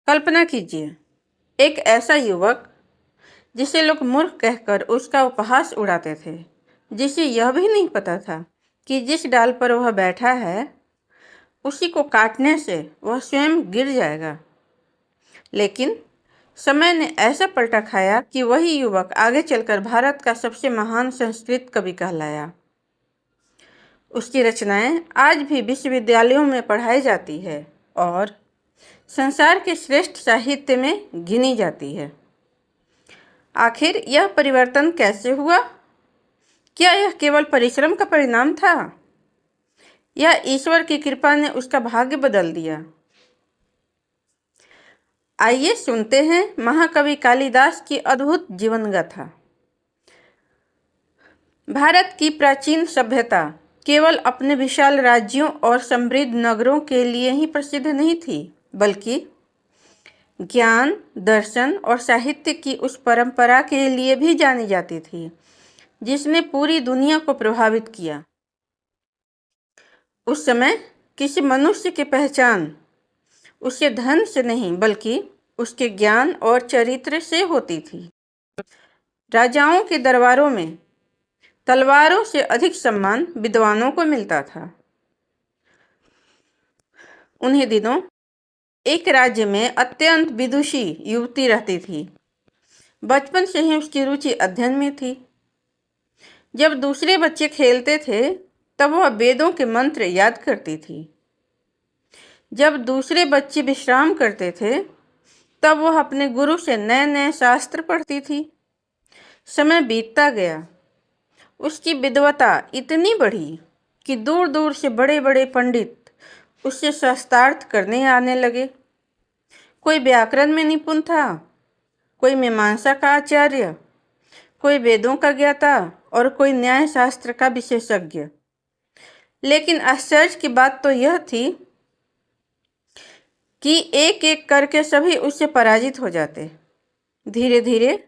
कल्पना कीजिए, एक ऐसा युवक जिसे लोग मूर्ख कहकर उसका उपहास उड़ाते थे, जिसे यह भी नहीं पता था कि जिस डाल पर वह बैठा है उसी को काटने से वह स्वयं गिर जाएगा। लेकिन समय ने ऐसा पलटा खाया कि वही युवक आगे चलकर भारत का सबसे महान संस्कृत कवि कहलाया। उसकी रचनाएं आज भी विश्वविद्यालयों में पढ़ाई जाती है और संसार के श्रेष्ठ साहित्य में गिनी जाती है। आखिर यह परिवर्तन कैसे हुआ? क्या यह केवल परिश्रम का परिणाम था या ईश्वर की कृपा ने उसका भाग्य बदल दिया? आइए सुनते हैं महाकवि कालिदास की अद्भुत जीवन गाथा। भारत की प्राचीन सभ्यता केवल अपने विशाल राज्यों और समृद्ध नगरों के लिए ही प्रसिद्ध नहीं थी, बल्कि ज्ञान, दर्शन और साहित्य की उस परंपरा के लिए भी जानी जाती थी जिसने पूरी दुनिया को प्रभावित किया। उस समय किसी मनुष्य की पहचान उसके धन से नहीं बल्कि उसके ज्ञान और चरित्र से होती थी। राजाओं के दरबारों में तलवारों से अधिक सम्मान विद्वानों को मिलता था। उन्हीं दिनों एक राज्य में अत्यंत विदुषी युवती रहती थी। बचपन से ही उसकी रुचि अध्ययन में थी। जब दूसरे बच्चे खेलते थे तब वह वेदों के मंत्र याद करती थी। जब दूसरे बच्चे विश्राम करते थे तब वह अपने गुरु से नए नए शास्त्र पढ़ती थी। समय बीतता गया, उसकी विद्वता इतनी बढ़ी कि दूर दूर से बड़े बड़े पंडित उससे शास्त्रार्थ करने आने लगे। कोई व्याकरण में निपुण था, कोई मीमांसा का आचार्य, कोई वेदों का ज्ञाता और कोई न्याय शास्त्र का विशेषज्ञ। लेकिन आश्चर्य की बात तो यह थी कि एक एक करके सभी उससे पराजित हो जाते। धीरे धीरे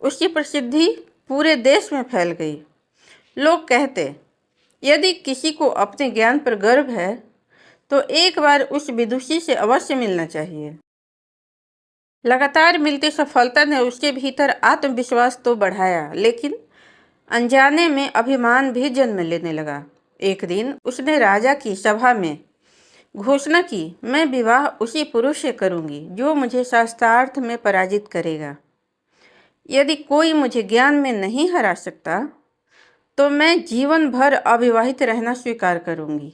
उसकी प्रसिद्धि पूरे देश में फैल गई। लोग कहते, यदि किसी को अपने ज्ञान पर गर्व है तो एक बार उस विदुषी से अवश्य मिलना चाहिए। लगातार मिलती सफलता ने उसके भीतर आत्मविश्वास तो बढ़ाया, लेकिन अनजाने में अभिमान भी जन्म लेने लगा। एक दिन उसने राजा की सभा में घोषणा की, मैं विवाह उसी पुरुष से करूंगी जो मुझे शास्त्रार्थ में पराजित करेगा। यदि कोई मुझे ज्ञान में नहीं हरा सकता तो मैं जीवन भर अविवाहित रहना स्वीकार करूंगी।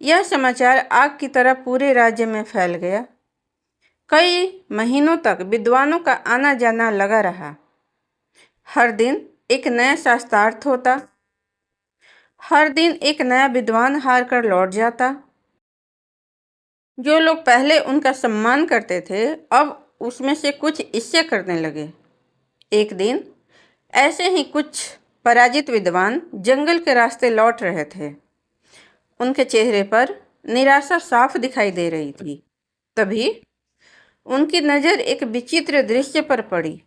यह समाचार आग की तरह पूरे राज्य में फैल गया। कई महीनों तक विद्वानों का आना जाना लगा रहा। हर दिन एक नया शास्त्रार्थ होता, हर दिन एक नया विद्वान हार कर लौट जाता। जो लोग पहले उनका सम्मान करते थे अब उसमें से कुछ ईर्ष्या करने लगे। एक दिन ऐसे ही कुछ पराजित विद्वान जंगल के रास्ते लौट रहे थे। उनके चेहरे पर निराशा साफ दिखाई दे रही थी। तभी उनकी नज़र एक विचित्र दृश्य पर पड़ी।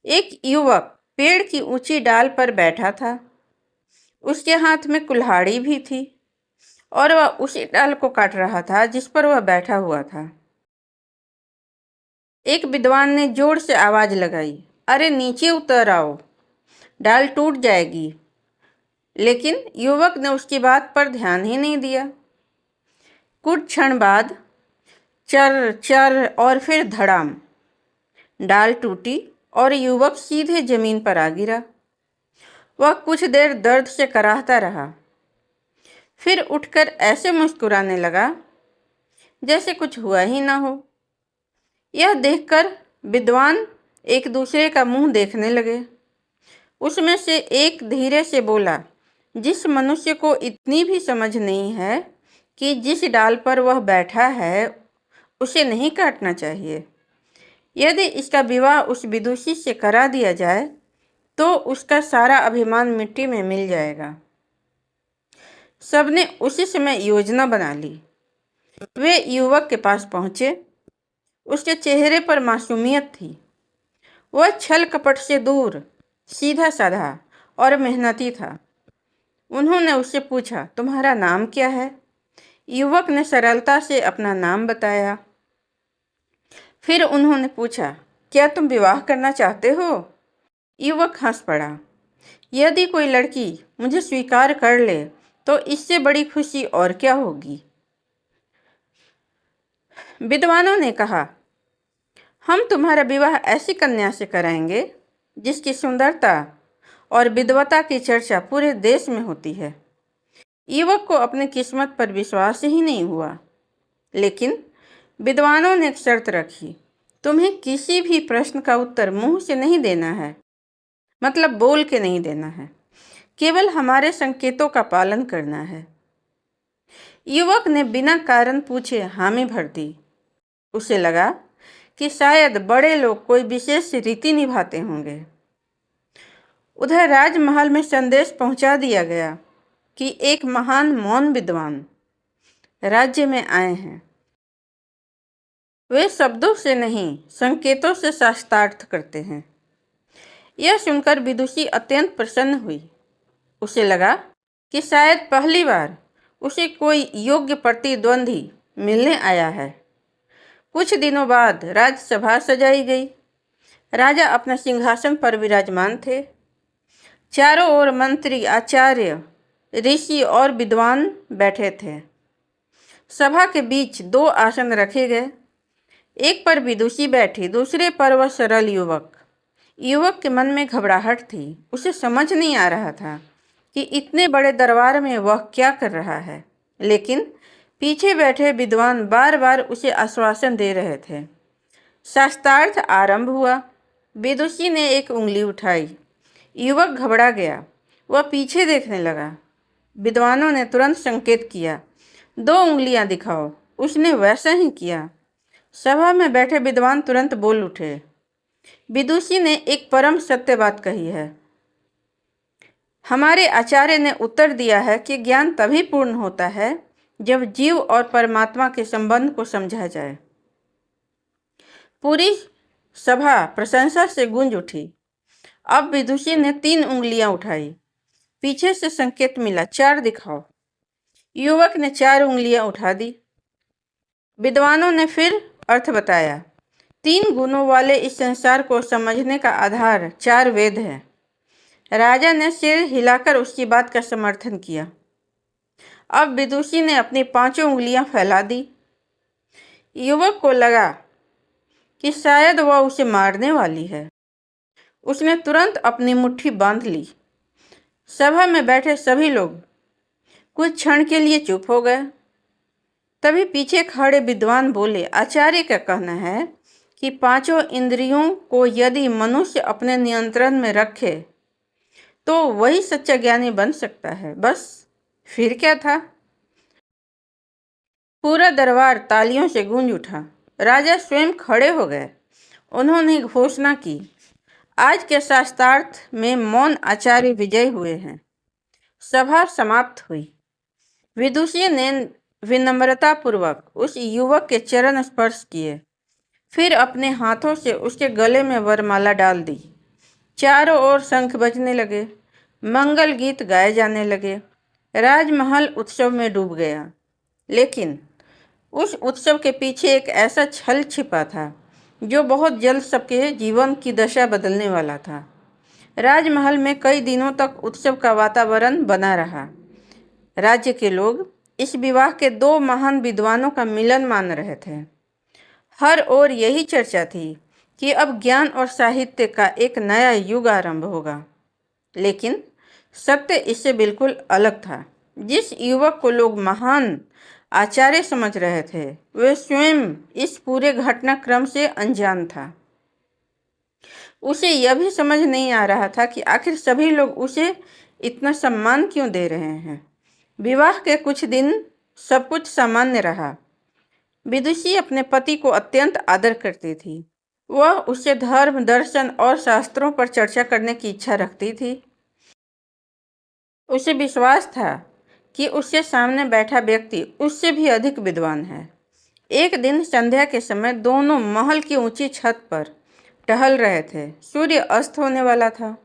एक युवक पेड़ की ऊंची डाल पर बैठा था। उसके हाथ में कुल्हाड़ी भी थी और वह उसी डाल को काट रहा था जिस पर वह बैठा हुआ था। एक विद्वान ने जोर से आवाज लगाई, अरे नीचे उतर आओ, डाल टूट जाएगी। लेकिन युवक ने उसकी बात पर ध्यान ही नहीं दिया। कुछ क्षण बाद चर चर और फिर धड़ाम, डाल टूटी और युवक सीधे जमीन पर आ गिरा। वह कुछ देर दर्द से कराहता रहा, फिर उठकर ऐसे मुस्कुराने लगा जैसे कुछ हुआ ही ना हो। यह देखकर विद्वान एक दूसरे का मुंह देखने लगे। उसमें से एक धीरे से बोला, जिस मनुष्य को इतनी भी समझ नहीं है कि जिस डाल पर वह बैठा है उसे नहीं काटना चाहिए, यदि इसका विवाह उस विदुषी से करा दिया जाए तो उसका सारा अभिमान मिट्टी में मिल जाएगा। सबने उसी समय योजना बना ली। वे युवक के पास पहुंचे। उसके चेहरे पर मासूमियत थी। वह छल कपट से दूर, सीधा साधा और मेहनती था। उन्होंने उससे पूछा, तुम्हारा नाम क्या है? युवक ने सरलता से अपना नाम बताया। फिर उन्होंने पूछा, क्या तुम विवाह करना चाहते हो? युवक हंस पड़ा। यदि कोई लड़की मुझे स्वीकार कर ले तो इससे बड़ी खुशी और क्या होगी। विद्वानों ने कहा, हम तुम्हारा विवाह ऐसी कन्या से कराएंगे जिसकी सुंदरता और विद्वता की चर्चा पूरे देश में होती है। युवक को अपनी किस्मत पर विश्वास ही नहीं हुआ, लेकिन विद्वानों ने एक शर्त रखी, तुम्हें किसी भी प्रश्न का उत्तर मुंह से नहीं देना है, मतलब बोल के नहीं देना है, केवल हमारे संकेतों का पालन करना है। युवक ने बिना कारण पूछे हामी भर दी। उसे लगा कि शायद बड़े लोग कोई विशेष रीति निभाते होंगे। उधर राजमहल में संदेश पहुंचा दिया गया कि एक महान मौन विद्वान राज्य में आए हैं। वे शब्दों से नहीं, संकेतों से शास्त्रार्थ करते हैं। यह सुनकर विदुषी अत्यंत प्रसन्न हुई। उसे लगा कि शायद पहली बार उसे कोई योग्य प्रतिद्वंदी मिलने आया है। कुछ दिनों बाद राजसभा सजाई गई। राजा अपने सिंहासन पर विराजमान थे। चारों ओर मंत्री, आचार्य, ऋषि और विद्वान बैठे थे। सभा के बीच 2 आसन रखे गए। एक पर विदुषी बैठी, दूसरे पर वह सरल युवक। युवक के मन में घबराहट थी। उसे समझ नहीं आ रहा था कि इतने बड़े दरबार में वह क्या कर रहा है, लेकिन पीछे बैठे विद्वान बार बार उसे आश्वासन दे रहे थे। शास्त्रार्थ आरंभ हुआ। विदुषी ने एक उंगली उठाई। युवक घबरा गया। वह पीछे देखने लगा। विद्वानों ने तुरंत संकेत किया, 2 उंगलियां दिखाओ। उसने वैसा ही किया। सभा में बैठे विद्वान तुरंत बोल उठे। विदुषी ने एक परम सत्य बात कही है। हमारे आचार्य ने उत्तर दिया है कि ज्ञान तभी पूर्ण होता है जब जीव और परमात्मा के संबंध को समझा जाए। पूरी सभा प्रशंसा से गूंज उठी। अब विदुषी ने 3 उंगलियां उठाई। पीछे से संकेत मिला, 4 दिखाओ। युवक ने 4 उंगलियां उठा दी। विद्वानों ने फिर अर्थ बताया। 3 गुणों वाले इस संसार को समझने का आधार 4 वेद है। राजा ने सिर हिलाकर उसकी बात का समर्थन किया। अब विदुषी ने अपनी 5 उंगलियां फैला दी। युवक को लगा कि शायद वह उसे मारने वाली है। उसने तुरंत अपनी मुट्ठी बांध ली। सभा में बैठे सभी लोग कुछ क्षण के लिए चुप हो गए। तभी पीछे खड़े विद्वान बोले, आचार्य का कहना है कि 5 इंद्रियों को यदि मनुष्य अपने नियंत्रण में रखे तो वही सच्चा ज्ञानी बन सकता है। बस, फिर क्या था। पूरा दरबार तालियों से गूंज उठा। राजा स्वयं खड़े हो गए। उन्होंने घोषणा की, आज के शास्त्रार्थ में मौन आचार्य विजय हुए हैं। सभा समाप्त हुई। विदुषी ने विनम्रतापूर्वक उस युवक के चरण स्पर्श किए, फिर अपने हाथों से उसके गले में वरमाला डाल दी। चारों ओर शंख बजने लगे, मंगल गीत गाए जाने लगे। राजमहल उत्सव में डूब गया। लेकिन उस उत्सव के पीछे एक ऐसा छल छिपा था जो बहुत जल्द सबके जीवन की दशा बदलने वाला था। राजमहल में कई दिनों तक उत्सव का वातावरण बना रहा। राज्य के लोग इस विवाह के 2 महान विद्वानों का मिलन मान रहे थे। हर ओर यही चर्चा थी कि अब ज्ञान और साहित्य का एक नया युग आरंभ होगा। लेकिन सत्य इससे बिल्कुल अलग था। जिस युवक को लोग महान आचार्य समझ रहे थे, वह स्वयं इस पूरे घटनाक्रम से अनजान था। उसे यह भी समझ नहीं आ रहा था कि आखिर सभी लोग उसे इतना सम्मान क्यों दे रहे हैं। विवाह के कुछ दिन सब कुछ सामान्य रहा। विदुषी अपने पति को अत्यंत आदर करती थी। वह उससे धर्म, दर्शन और शास्त्रों पर चर्चा करने की इच्छा रखती थी। उसे विश्वास था कि उसके सामने बैठा व्यक्ति उससे भी अधिक विद्वान है। एक दिन संध्या के समय दोनों महल की ऊंची छत पर टहल रहे थे। सूर्य अस्त होने वाला था।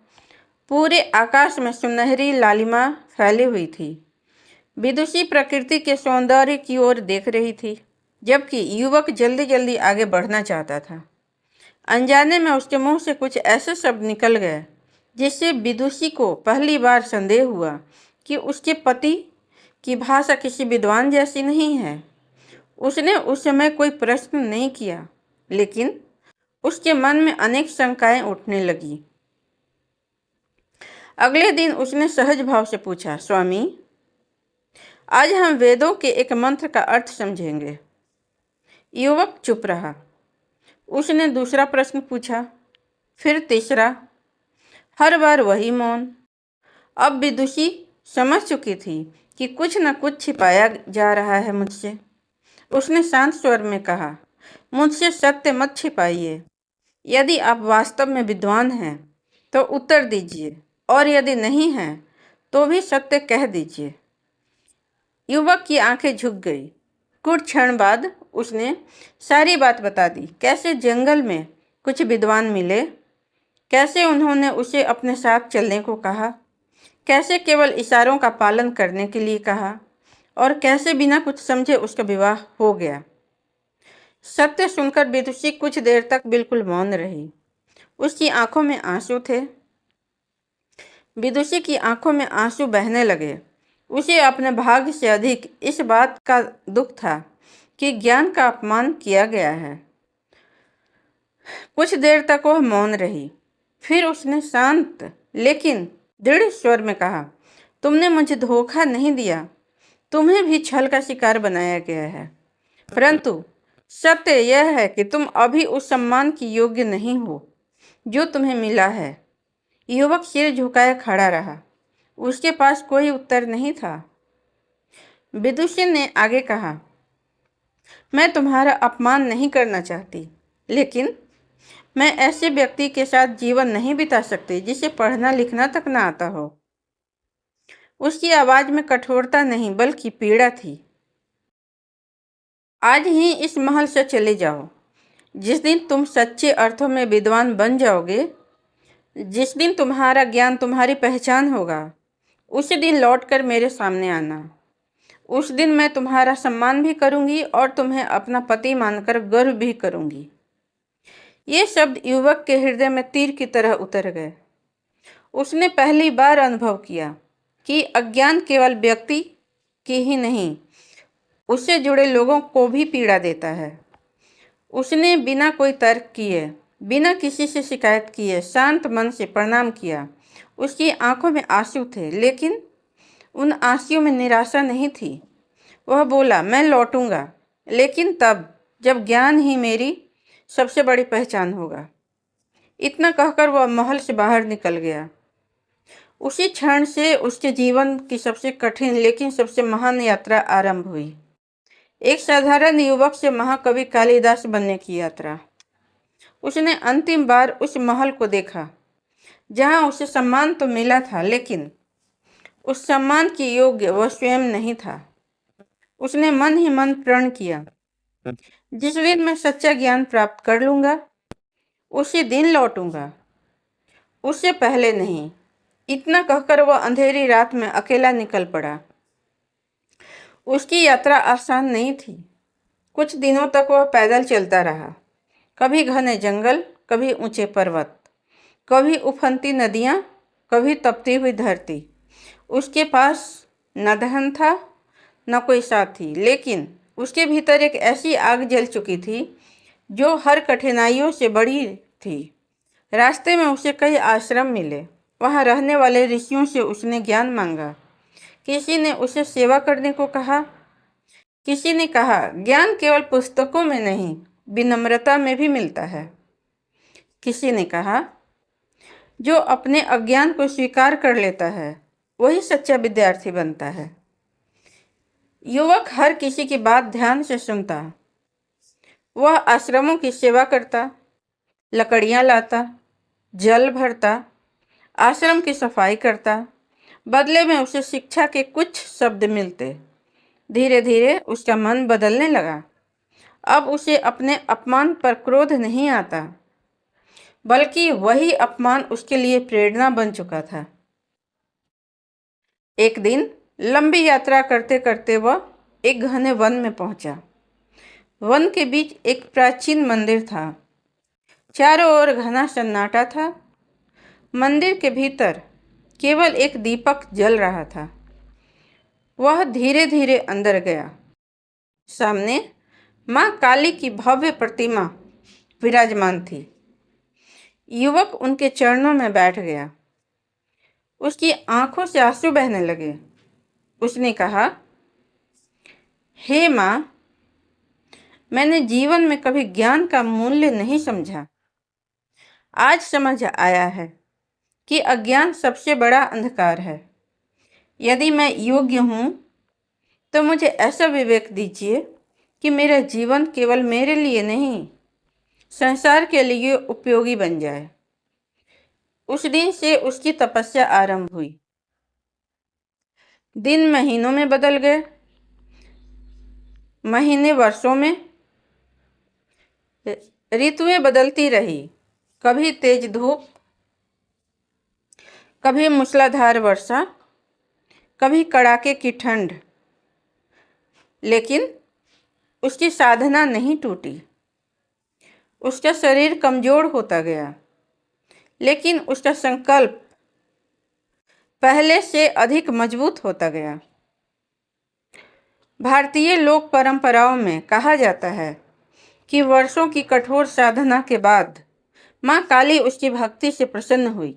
पूरे आकाश में सुनहरी लालिमा फैली हुई थी। विदुषी प्रकृति के सौंदर्य की ओर देख रही थी। जबकि युवक जल्दी जल्दी आगे बढ़ना चाहता था। अनजाने में उसके मुंह से कुछ ऐसे शब्द निकल गए जिससे विदुषी को पहली बार संदेह हुआ कि उसके पति की भाषा किसी विद्वान जैसी नहीं है। उसने उस समय कोई प्रश्न नहीं किया, लेकिन उसके मन में अनेक शंकाएं उठने लगी। अगले दिन उसने सहज भाव से पूछा, स्वामी, आज हम वेदों के एक मंत्र का अर्थ समझेंगे। युवक चुप रहा। उसने दूसरा प्रश्न पूछा, फिर तीसरा। हर बार वही मौन। अब विदुषी समझ चुकी थी कि कुछ न कुछ छिपाया जा रहा है मुझसे। उसने शांत स्वर में कहा, मुझसे सत्य मत छिपाइए। यदि आप वास्तव में विद्वान हैं तो उत्तर दीजिए, और यदि नहीं हैं तो भी सत्य कह दीजिए। युवक की आंखें झुक गई। कुछ क्षण बाद उसने सारी बात बता दी। कैसे जंगल में कुछ विद्वान मिले, कैसे उन्होंने उसे अपने साथ चलने को कहा, कैसे केवल इशारों का पालन करने के लिए कहा, और कैसे बिना कुछ समझे उसका विवाह हो गया। सत्य सुनकर विदुषी कुछ देर तक बिल्कुल मौन रही। उसकी आंखों में आंसू थे। विदुषी की आंखों में आंसू बहने लगे। उसे अपने भाग्य से अधिक इस बात का दुख था कि ज्ञान का अपमान किया गया है। कुछ देर तक वह मौन रही। फिर उसने शांत लेकिन दृढ़ स्वर में कहा, तुमने मुझे धोखा नहीं दिया। तुम्हें भी छल का शिकार बनाया गया है, परंतु सत्य यह है कि तुम अभी उस सम्मान की योग्य नहीं हो जो तुम्हें मिला है। युवक सिर झुकाए खड़ा रहा। उसके पास कोई उत्तर नहीं था। विदुषी ने आगे कहा, मैं तुम्हारा अपमान नहीं करना चाहती, लेकिन मैं ऐसे व्यक्ति के साथ जीवन नहीं बिता सकती जिसे पढ़ना लिखना तक ना आता हो। उसकी आवाज में कठोरता नहीं बल्कि पीड़ा थी। आज ही इस महल से चले जाओ। जिस दिन तुम सच्चे अर्थों में विद्वान बन जाओगे, जिस दिन तुम्हारा ज्ञान तुम्हारी पहचान होगा, उसी दिन लौटकर मेरे सामने आना। उस दिन मैं तुम्हारा सम्मान भी करूंगी और तुम्हें अपना पति मानकर गर्व भी करूंगी। ये शब्द युवक के हृदय में तीर की तरह उतर गए। उसने पहली बार अनुभव किया कि अज्ञान केवल व्यक्ति की ही नहीं, उससे जुड़े लोगों को भी पीड़ा देता है। उसने बिना कोई तर्क किए, बिना किसी से शिकायत किए शांत मन से प्रणाम किया। उसकी आंखों में आंसू थे, लेकिन उन आंसुओं में निराशा नहीं थी। वह बोला, मैं लौटूंगा, लेकिन तब जब ज्ञान ही मेरी सबसे बड़ी पहचान होगा। इतना कहकर वह महल से बाहर निकल गया। उसी क्षण से उसके जीवन की सबसे कठिन लेकिन सबसे महान यात्रा आरंभ हुई। एक साधारण युवक से महाकवि कालिदास बनने की यात्रा। उसने अंतिम बार उस महल को देखा जहां उसे सम्मान तो मिला था, लेकिन उस सम्मान के योग्य वह स्वयं नहीं था। उसने मन ही मन प्रण किया, जिस दिन मैं सच्चा ज्ञान प्राप्त कर लूंगा उसी दिन लौटूंगा, उससे पहले नहीं। इतना कहकर वह अंधेरी रात में अकेला निकल पड़ा। उसकी यात्रा आसान नहीं थी। कुछ दिनों तक वह पैदल चलता रहा, कभी घने जंगल, कभी ऊंचे पर्वत, कभी उफनती नदियाँ, कभी तपती हुई धरती। उसके पास न धन था न कोई साथी, लेकिन उसके भीतर एक ऐसी आग जल चुकी थी जो हर कठिनाइयों से बड़ी थी। रास्ते में उसे कई आश्रम मिले। वहाँ रहने वाले ऋषियों से उसने ज्ञान मांगा। किसी ने उसे सेवा करने को कहा, किसी ने कहा ज्ञान केवल पुस्तकों में नहीं विनम्रता में भी मिलता है। किसी ने कहा जो अपने अज्ञान को स्वीकार कर लेता है वही सच्चा विद्यार्थी बनता है। युवक हर किसी की बात ध्यान से सुनता। वह आश्रमों की सेवा करता, लकड़ियाँ लाता, जल भरता, आश्रम की सफाई करता। बदले में उसे शिक्षा के कुछ शब्द मिलते। धीरे धीरे उसका मन बदलने लगा। अब उसे अपने अपमान पर क्रोध नहीं आता, बल्कि वही अपमान उसके लिए प्रेरणा बन चुका था। एक दिन लंबी यात्रा करते करते वह एक घने वन में पहुंचा। वन के बीच एक प्राचीन मंदिर था। चारों ओर घना सन्नाटा था। मंदिर के भीतर केवल एक दीपक जल रहा था। वह धीरे धीरे अंदर गया। सामने माँ काली की भव्य प्रतिमा विराजमान थी। युवक उनके चरणों में बैठ गया। उसकी आंखों से आंसू बहने लगे। उसने कहा, हे माँ, मैंने जीवन में कभी ज्ञान का मूल्य नहीं समझा। आज समझ आया है कि अज्ञान सबसे बड़ा अंधकार है। यदि मैं योग्य हूँ तो मुझे ऐसा विवेक दीजिए कि मेरा जीवन केवल मेरे लिए नहीं, संसार के लिए उपयोगी बन जाए। उस दिन से उसकी तपस्या आरंभ हुई। दिन महीनों में बदल गए, महीने वर्षों में। ऋतुएं बदलती रही, कभी तेज धूप, कभी मूसलाधार वर्षा, कभी कड़ाके की ठंड। लेकिन उसकी साधना नहीं टूटी। उसका शरीर कमजोर होता गया, लेकिन उसका संकल्प पहले से अधिक मजबूत होता गया। भारतीय लोक परंपराओं में कहा जाता है कि वर्षों की कठोर साधना के बाद माँ काली उसकी भक्ति से प्रसन्न हुई।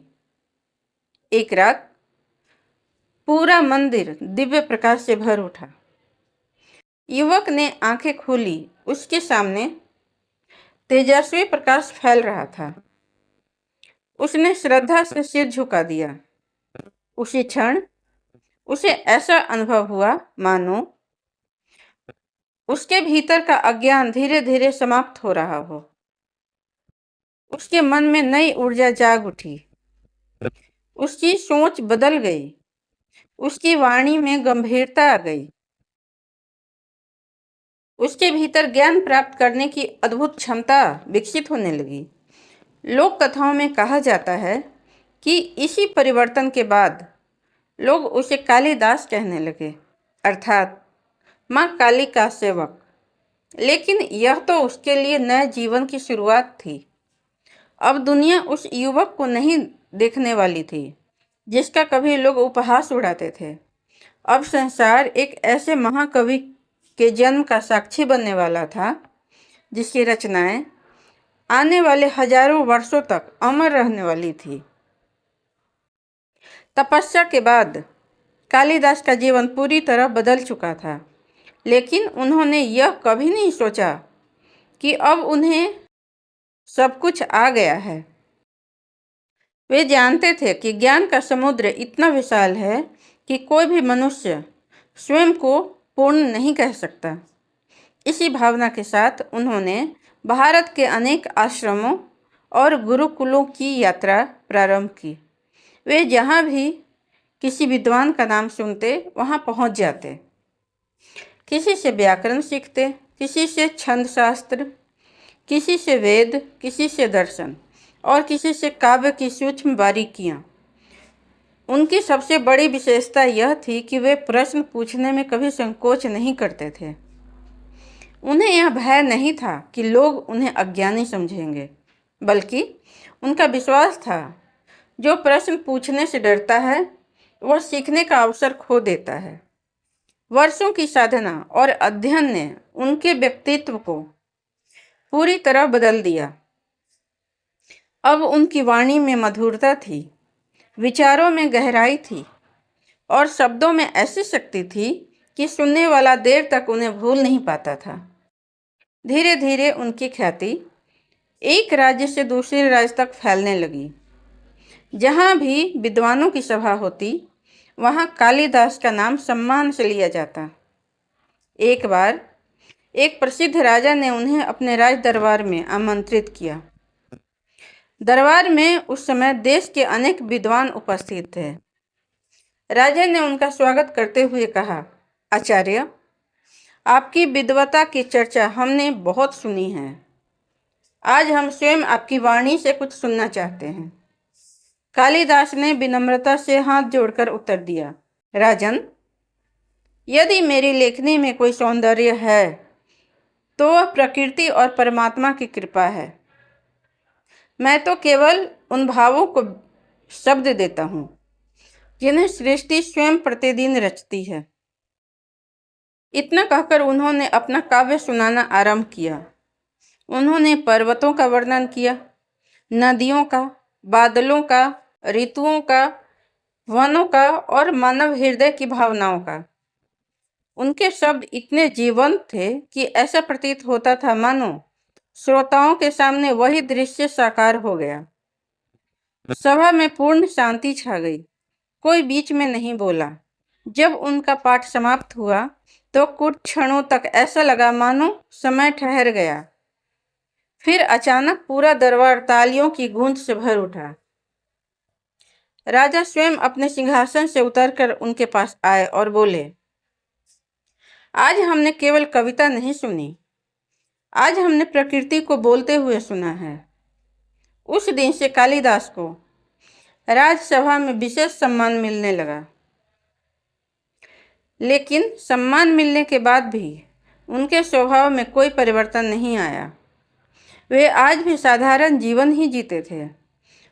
एक रात पूरा मंदिर दिव्य प्रकाश से भर उठा। युवक ने आंखें खोली। उसके सामने तेजस्वी प्रकाश फैल रहा था। उसने श्रद्धा से सिर झुका दिया। उसी क्षण उसे ऐसा अनुभव हुआ मानो उसके भीतर का अज्ञान धीरे धीरे समाप्त हो रहा हो। उसके मन में नई ऊर्जा जाग उठी। उसकी सोच बदल गई। उसकी वाणी में गंभीरता आ गई। उसके भीतर ज्ञान प्राप्त करने की अद्भुत क्षमता विकसित होने लगी। लोक कथाओं में कहा जाता है कि इसी परिवर्तन के बाद लोग उसे कालिदास कहने लगे, अर्थात माँ काली का सेवक। लेकिन यह तो उसके लिए नए जीवन की शुरुआत थी। अब दुनिया उस युवक को नहीं देखने वाली थी जिसका कभी लोग उपहास उड़ाते थे। अब संसार एक ऐसे महाकवि के जन्म का साक्षी बनने वाला था जिसकी रचनाएं आने वाले हजारों वर्षों तक अमर रहने वाली थी। तपस्या के बाद कालिदास का जीवन पूरी तरह बदल चुका था, लेकिन उन्होंने यह कभी नहीं सोचा कि अब उन्हें सब कुछ आ गया है। वे जानते थे कि ज्ञान का समुद्र इतना विशाल है कि कोई भी मनुष्य स्वयं को पूर्ण नहीं कह सकता। इसी भावना के साथ उन्होंने भारत के अनेक आश्रमों और गुरुकुलों की यात्रा प्रारंभ की। वे जहाँ भी किसी विद्वान का नाम सुनते वहाँ पहुँच जाते। किसी से व्याकरण सीखते, किसी से छंद शास्त्र, किसी से वेद, किसी से दर्शन और किसी से काव्य की सूक्ष्म बारीकियाँ। उनकी सबसे बड़ी विशेषता यह थी कि वे प्रश्न पूछने में कभी संकोच नहीं करते थे। उन्हें यह भय नहीं था कि लोग उन्हें अज्ञानी समझेंगे, बल्कि उनका विश्वास था, जो प्रश्न पूछने से डरता है वह सीखने का अवसर खो देता है। वर्षों की साधना और अध्ययन ने उनके व्यक्तित्व को पूरी तरह बदल दिया। अब उनकी वाणी में मधुरता थी, विचारों में गहराई थी और शब्दों में ऐसी शक्ति थी कि सुनने वाला देर तक उन्हें भूल नहीं पाता था। धीरे धीरे उनकी ख्याति एक राज्य से दूसरे राज्य तक फैलने लगी। जहाँ भी विद्वानों की सभा होती, वहाँ कालिदास का नाम सम्मान से लिया जाता। एक बार एक प्रसिद्ध राजा ने उन्हें अपने राज दरबार में आमंत्रित किया। दरबार में उस समय देश के अनेक विद्वान उपस्थित थे। राजा ने उनका स्वागत करते हुए कहा, आचार्य, आपकी विद्वता की चर्चा हमने बहुत सुनी है। आज हम स्वयं आपकी वाणी से कुछ सुनना चाहते हैं। कालिदास ने विनम्रता से हाथ जोड़कर उत्तर दिया, राजन, यदि मेरी लेखनी में कोई सौंदर्य है तो वह प्रकृति और परमात्मा की कृपा है। मैं तो केवल उन भावों को शब्द देता हूँ जिन्हें सृष्टि स्वयं प्रतिदिन रचती है। इतना कहकर उन्होंने अपना काव्य सुनाना आरंभ किया। उन्होंने पर्वतों का वर्णन किया, नदियों का, बादलों का, ऋतुओं का, वनों का और मानव हृदय की भावनाओं का। उनके शब्द इतने जीवंत थे कि ऐसा प्रतीत होता था मानो श्रोताओं के सामने वही दृश्य साकार हो गया। सभा में पूर्ण शांति छा गई। कोई बीच में नहीं बोला। जब उनका पाठ समाप्त हुआ तो कुछ क्षणों तक ऐसा लगा मानो समय ठहर गया। फिर अचानक पूरा दरबार तालियों की गूंज से भर उठा। राजा स्वयं अपने सिंहासन से उतरकर उनके पास आए और बोले, आज हमने केवल कविता नहीं सुनी, आज हमने प्रकृति को बोलते हुए सुना है। उस दिन से कालिदास को राजसभा में विशेष सम्मान मिलने लगा। लेकिन सम्मान मिलने के बाद भी उनके स्वभाव में कोई परिवर्तन नहीं आया। वे आज भी साधारण जीवन ही जीते थे।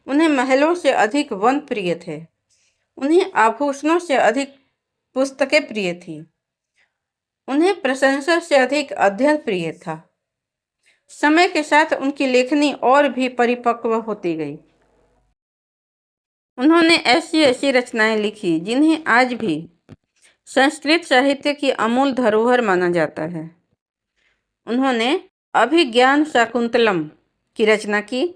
उन्हें महलों से अधिक वन प्रिय थे। उन्हें आभूषणों से अधिक पुस्तकें प्रिय थी। उन्हें प्रशंसा से अधिक अध्ययन प्रिय था। समय के साथ उनकी लेखनी और भी परिपक्व होती गई। उन्होंने ऐसी ऐसी रचनाएं लिखी जिन्हें आज भी संस्कृत साहित्य की अमूल धरोहर माना जाता है। उन्होंने अभिज्ञान शाकुंतलम की रचना की,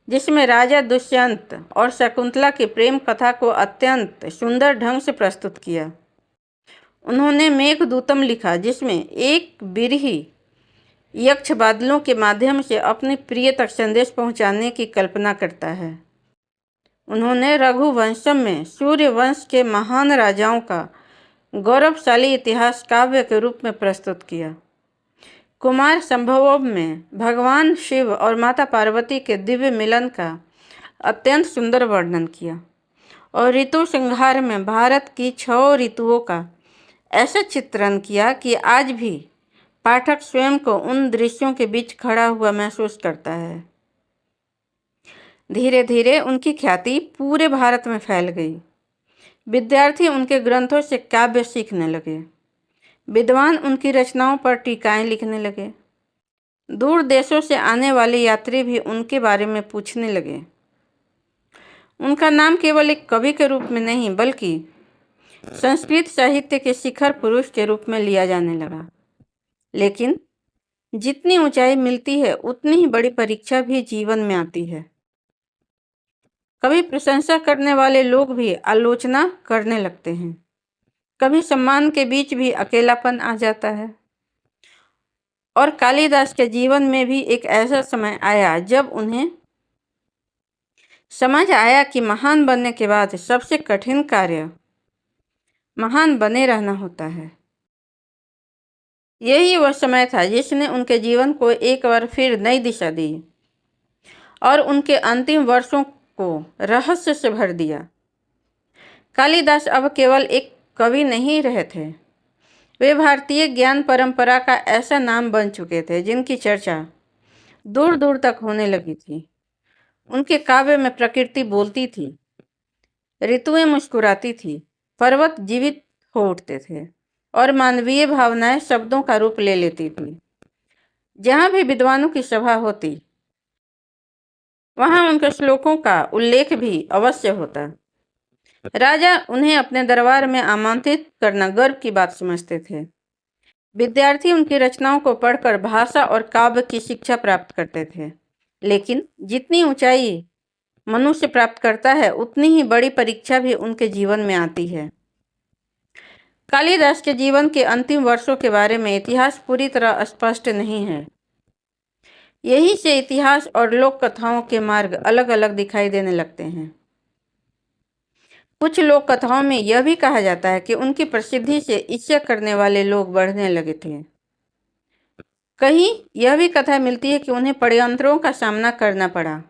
जिसमें राजा दुष्यंत और शकुंतला की प्रेम कथा को अत्यंत सुंदर ढंग से प्रस्तुत किया। उन्होंने मेघदूतम लिखा, जिसमें एक बिरही यक्ष बादलों के माध्यम से अपने प्रिय तक संदेश पहुंचाने की कल्पना करता है। उन्होंने रघुवंशम में सूर्य वंश के महान राजाओं का गौरवशाली इतिहास काव्य के रूप में प्रस्तुत किया। कुमार संभवम में भगवान शिव और माता पार्वती के दिव्य मिलन का अत्यंत सुंदर वर्णन किया और ऋतु संहार में भारत की 6 ऋतुओं का ऐसा चित्रण किया कि आज भी पाठक स्वयं को उन दृश्यों के बीच खड़ा हुआ महसूस करता है। धीरे धीरे उनकी ख्याति पूरे भारत में फैल गई। विद्यार्थी उनके ग्रंथों से काव्य सीखने लगे। विद्वान उनकी रचनाओं पर टीकाएं लिखने लगे। दूर देशों से आने वाले यात्री भी उनके बारे में पूछने लगे। उनका नाम केवल एक कवि के रूप में नहीं, बल्कि संस्कृत साहित्य के शिखर पुरुष के रूप में लिया जाने लगा। लेकिन जितनी ऊंचाई मिलती है उतनी ही बड़ी परीक्षा भी जीवन में आती है। कभी प्रशंसा करने वाले लोग भी आलोचना करने लगते हैं। कभी सम्मान के बीच भी अकेलापन आ जाता है। और कालिदास के जीवन में भी एक ऐसा समय आया जब उन्हें समझ आया कि महान बनने के बाद सबसे कठिन कार्य महान बने रहना होता है। यही वह समय था जिसने उनके जीवन को एक बार फिर नई दिशा दी और उनके अंतिम वर्षों को रहस्य से भर दिया। कालिदास अब केवल एक कवि नहीं रहे थे, वे भारतीय ज्ञान परंपरा का ऐसा नाम बन चुके थे जिनकी चर्चा दूर दूर तक होने लगी थी। उनके काव्य में प्रकृति बोलती थी, ऋतुएं मुस्कुराती थी, पर्वत जीवित हो उठते थे और मानवीय भावनाएं शब्दों का रूप ले लेती थी। जहाँ भी विद्वानों की सभा होती, वहाँ उनके श्लोकों का उल्लेख भी अवश्य होता। राजा उन्हें अपने दरबार में आमंत्रित करना गर्व की बात समझते थे। विद्यार्थी उनकी रचनाओं को पढ़कर भाषा और काव्य की शिक्षा प्राप्त करते थे। लेकिन जितनी ऊंचाई मनुष्य प्राप्त करता है, उतनी ही बड़ी परीक्षा भी उनके जीवन में आती है। कालिदास के जीवन के अंतिम वर्षों के बारे में इतिहास पूरी तरह स्पष्ट नहीं है। यही से इतिहास और लोक कथाओं के मार्ग अलग अलग दिखाई देने लगते हैं। कुछ लोक कथाओं में यह भी कहा जाता है कि उनकी प्रसिद्धि से ईर्ष्या करने वाले लोग बढ़ने लगे थे। कहीं यह भी कथा मिलती है कि उन्हें षड्यंत्रों का सामना करना पड़ा।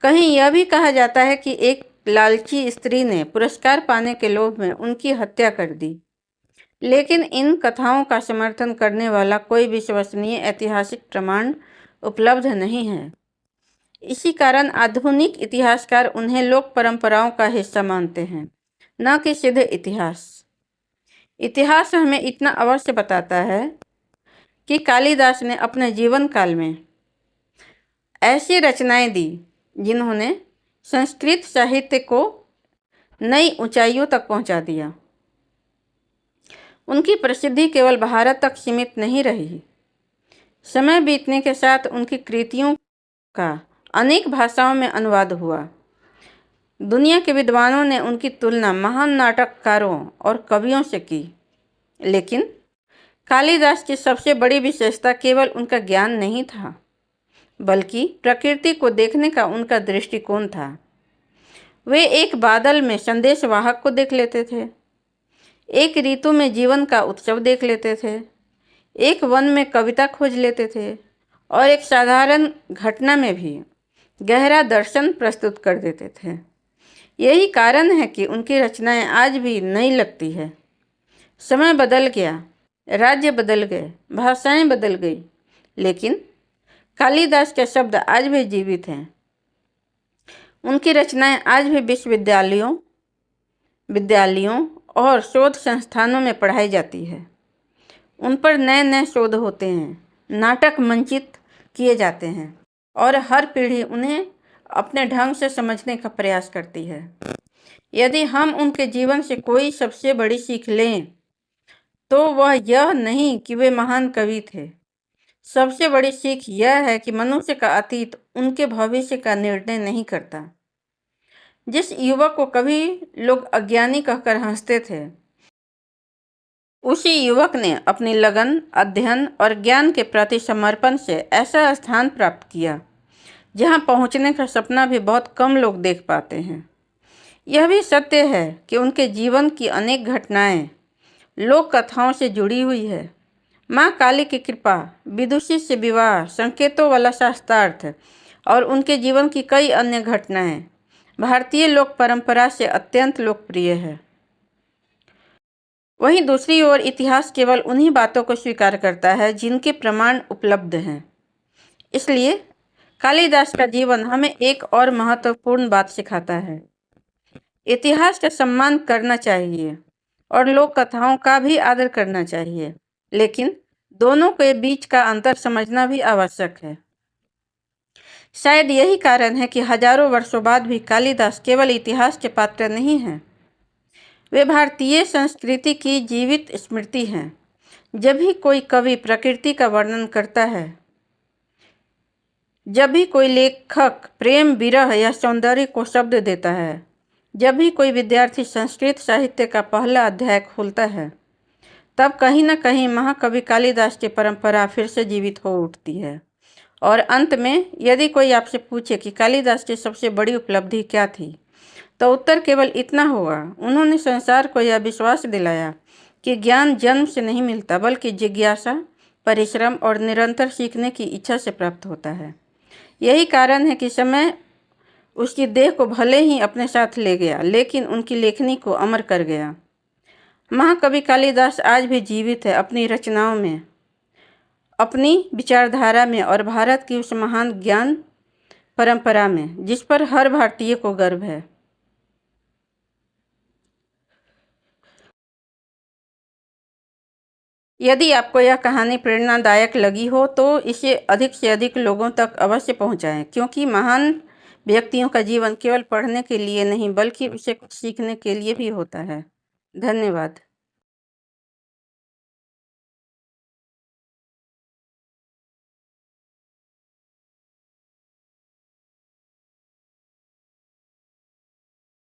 कहीं यह भी कहा जाता है कि एक लालची स्त्री ने पुरस्कार पाने के लोभ में उनकी हत्या कर दी। लेकिन इन कथाओं का समर्थन करने वाला कोई विश्वसनीय ऐतिहासिक प्रमाण उपलब्ध नहीं है। इसी कारण आधुनिक इतिहासकार उन्हें लोक परंपराओं का हिस्सा मानते हैं, न कि सीधे इतिहास। इतिहास हमें इतना अवश्य बताता है कि कालिदास ने अपने जीवन काल में ऐसी रचनाएं दी जिन्होंने संस्कृत साहित्य को नई ऊंचाइयों तक पहुंचा दिया। उनकी प्रसिद्धि केवल भारत तक सीमित नहीं रही। समय बीतने के साथ उनकी कृतियों का अनेक भाषाओं में अनुवाद हुआ। दुनिया के विद्वानों ने उनकी तुलना महान नाटककारों और कवियों से की। लेकिन कालिदास की सबसे बड़ी विशेषता केवल उनका ज्ञान नहीं था, बल्कि प्रकृति को देखने का उनका दृष्टिकोण था। वे एक बादल में संदेशवाहक को देख लेते थे, एक ऋतु में जीवन का उत्सव देख लेते थे, एक वन में कविता खोज लेते थे और एक साधारण घटना में भी गहरा दर्शन प्रस्तुत कर देते थे। यही कारण है कि उनकी रचनाएं आज भी नई लगती है। समय बदल गया, राज्य बदल गए, भाषाएं बदल गई, लेकिन कालिदास के शब्द आज भी जीवित हैं। उनकी रचनाएं आज भी विद्यालयों और शोध संस्थानों में पढ़ाई जाती है। उन पर नए नए शोध होते हैं, नाटक मंचित किए जाते हैं और हर पीढ़ी उन्हें अपने ढंग से समझने का प्रयास करती है। यदि हम उनके जीवन से कोई सबसे बड़ी सीख लें तो वह यह नहीं कि वे महान कवि थे। सबसे बड़ी सीख यह है कि मनुष्य का अतीत उनके भविष्य का निर्णय नहीं करता। जिस युवक को कभी लोग अज्ञानी कहकर हंसते थे, उसी युवक ने अपनी लगन, अध्ययन और ज्ञान के प्रति समर्पण से ऐसा स्थान प्राप्त किया जहां पहुंचने का सपना भी बहुत कम लोग देख पाते हैं। यह भी सत्य है कि उनके जीवन की अनेक घटनाएं लोक कथाओं से जुड़ी हुई है। माँ काली की कृपा, विदुषी से विवाह, संकेतों वाला शास्त्रार्थ और उनके जीवन की कई अन्य घटनाएं भारतीय लोक परंपरा से अत्यंत लोकप्रिय है। वहीं दूसरी ओर इतिहास केवल उन्हीं बातों को स्वीकार करता है जिनके प्रमाण उपलब्ध हैं। इसलिए कालिदास का जीवन हमें एक और महत्वपूर्ण बात सिखाता है। इतिहास का सम्मान करना चाहिए और लोक कथाओं का भी आदर करना चाहिए, लेकिन दोनों के बीच का अंतर समझना भी आवश्यक है। शायद यही कारण है कि हजारों वर्षों बाद भी कालिदास केवल इतिहास के पात्र नहीं हैं, वे भारतीय संस्कृति की जीवित स्मृति हैं। जब भी कोई कवि प्रकृति का वर्णन करता है, जब भी कोई लेखक प्रेम, विरह या सौंदर्य को शब्द देता है, जब भी कोई विद्यार्थी संस्कृत साहित्य का पहला अध्याय खोलता है, तब कहीं न कहीं महाकवि कालिदास की परंपरा फिर से जीवित हो उठती है। और अंत में यदि कोई आपसे पूछे कि कालिदास की सबसे बड़ी उपलब्धि क्या थी, तो उत्तर केवल इतना होगा, उन्होंने संसार को यह विश्वास दिलाया कि ज्ञान जन्म से नहीं मिलता, बल्कि जिज्ञासा, परिश्रम और निरंतर सीखने की इच्छा से प्राप्त होता है। यही कारण है कि समय उसकी देह को भले ही अपने साथ ले गया, लेकिन उनकी लेखनी को अमर कर गया। महाकवि कालिदास आज भी जीवित है, अपनी रचनाओं में, अपनी विचारधारा में और भारत की उस महान ज्ञान परंपरा में जिस पर हर भारतीय को गर्व है। यदि आपको यह कहानी प्रेरणादायक लगी हो तो इसे अधिक से अधिक लोगों तक अवश्य पहुंचाएं, क्योंकि महान व्यक्तियों का जीवन केवल पढ़ने के लिए नहीं, बल्कि उसे कुछ सीखने के लिए भी होता है। धन्यवाद।